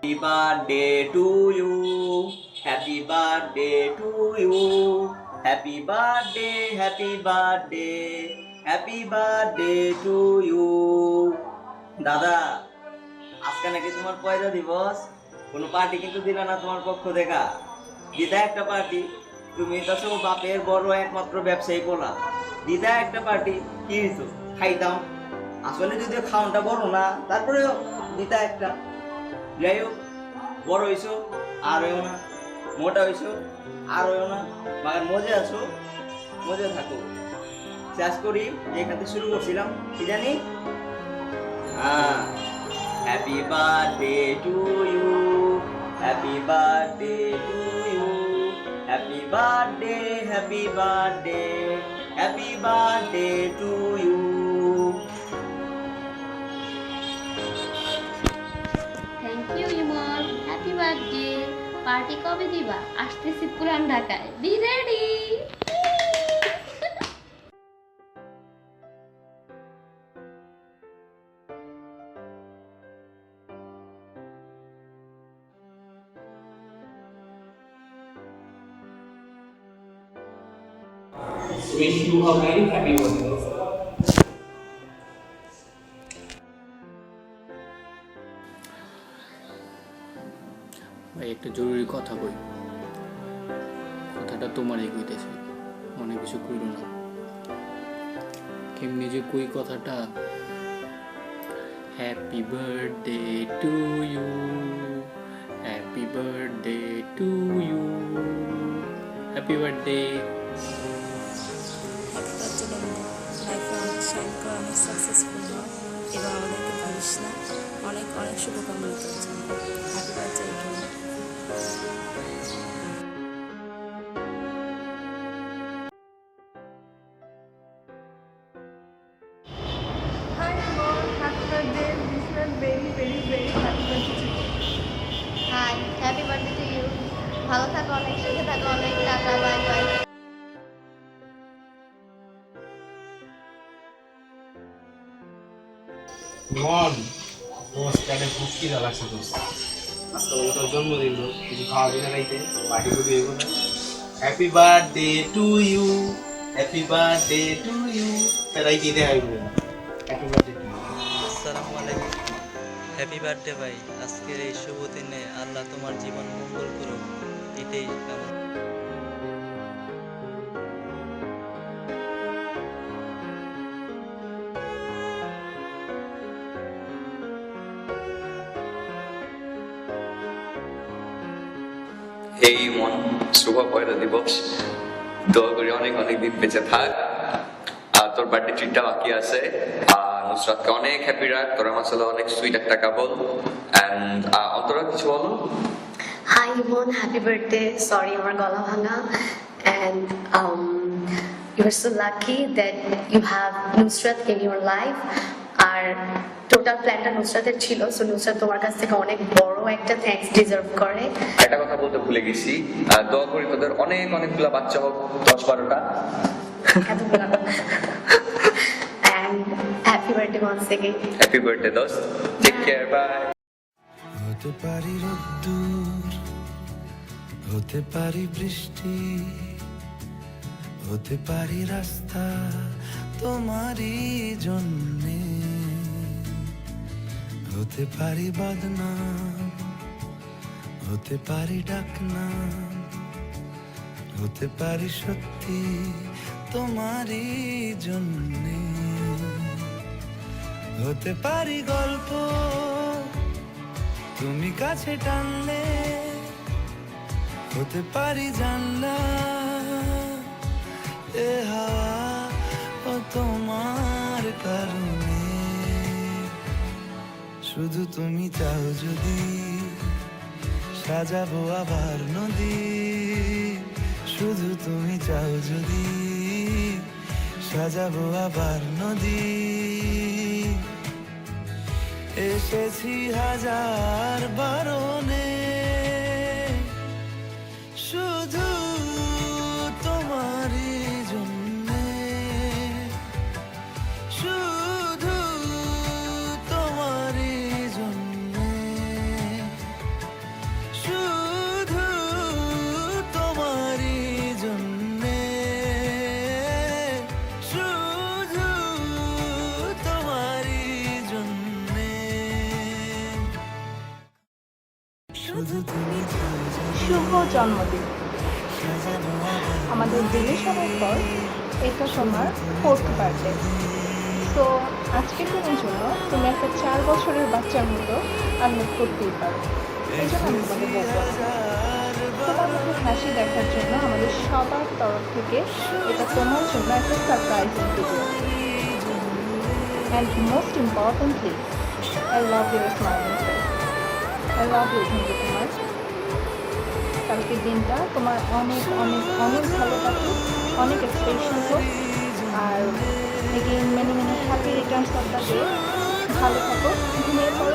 Happy birthday to you. Happy birthday to you. Happy birthday, happy birthday. Happy birthday to you. দাদা, আজকে নাকি তোমার পয়লা দিবস। কোনো পার্টি কিন্তু দিলা না তোমার পক্ষ থেকে। দিদা একটা পার্টি। তুমি তো সব বাপের বড় একমাত্র ব্যবসায়ী বলা। দিদা একটা পার্টি কি হইতো? খাইতাম। আসলে যদিও খাওয়াটা বড় না, তারপরেও দিদা একটা। যাই হোক, বড় হইছো আর হইও না, মোটা হইছো আর হইও না, মায়ের মজে আছো, মজে থাকো। শেষ করি, এখান থেকে শুরু করছিলাম কি জানি। Happy birthday to you, happy birthday to you, happy birthday, happy birthday, happy birthday to you. Thank you Emon, happy birthday. Party কবে দিবা? আসতেছি পুরান ঢাকায়, be ready. Wish you a very happy birthday. ভাই একটা জরুরি কথা কই, কথাটা তোমারই কইতেছি, মনে কিছু কইল না। কেমনি যে কই কথাটা। Happy birthday to you, happy birthday to you, happy birthday. তোর জন্য লাইফে অনেক শাইন করা, অনেক সাকসেসফুল হওয়া এবং আমাদেরকে ভুলিস না। অনেক অনেক শুভকামনা তোর জন্য। Happy birthday again. Hi Amol, happy birthday. Wish you a very, very, very happy birthday. Hi, happy birthday to you. ভালো থাকো, অনেক সুখে থাকো, অনেক টাটা, বাই বাই। মন দোস্ত একটা খুশকি লাগছে দোস্ত। আজকে বলে তোর জন্মদিন দোস্ত, কিছু খাওয়া দিনে রাইতে পার্টি করে দেবো না। Happy birthday to you, happy birthday to you. রাইতে দেখাই বলে হ্যাপি বার্থডে টু ইউ। আসসালামু আলাইকুম। হ্যাপি বার্থডে ভাই। আজকের এই শুভ দিনে আল্লাহ তোমার জীবন মঙ্গল করুক, এটাই কামনা। এই মন, শুভ পয়লা দিবস। দোয়া করি অনেক অনেক দিন বেঁচে থাক। আর তোর বার্থডে ট্রিটটা বাকি আছে। আর নুসরাতকে অনেক হ্যাপি রাখ, তোর আমার ছেলে অনেক সুইট একটা কাপল। এন্ড অন্তরা কিছু বলো। Hi Yvonne, happy birthday. Sorry, আমার গলা ভাঙা. And you are so lucky that you have Nusrat in your life. আর টোটাল প্ল্যানটা নুসরাতের ছিল, সো নুসরাত তোমার কাছ থেকে অনেক বড় একটা থ্যাঙ্কস ডিজার্ভ করে। একটা কথা বলতে ভুলে গেছি, দোয়া করি তোদের অনেক অনেকগুলো বাচ্চা হোক, 10-12টা। এতগুলো না। And happy birthday once again. Happy birthday দোস্ত, টেক কেয়ার, বাই। হতে পারি রোদ্দুর, হতে পারি বৃষ্টি, হতে পারি রাস্তা তোমারই জন্যে, হতে পারি বদনাম, হতে পারি ডাকনাম, হতে পারি সত্যি তোমারই জন্যে, হতে পারি গল্প তুমি কাছে টানলে, হতে পারি জানলা এ হাওয়া ও তোমার কারণে, শুধু তুমি চাও যদি সাজাবো আবার নদী, শুধু তুমি চাও যদি সাজাবো আবার নদী, এসেছি হাজার বারণে, শুধু তোমারই জন্যে, শুধু তোমারই জন্যে, শুভ জন্মদিন। আমাদের রিলেশনের পর এটা তোমার 4th বার্থডে। তো আজকের দিনের জন্য তুমি একটা 4 বছরের বাচ্চার মতো আনলক করতেই পারো। এই জন্য আমি তোমাকে বলবো, তোমার মুখে হাসি দেখার জন্য আমাদের সবার তরফ থেকে এটা তোমার জন্য একটা surprise video. And most importantly, I love your smiling face. I love you কিন্তু তোমার। কালকের দিনটা তোমার অনেক অনেক অনেক ভালো কাটুক, অনেক স্পেশাল হোক। আর again many many happy returns of the day. ভালো থাকো, ঘুমিয়ে পড়ো।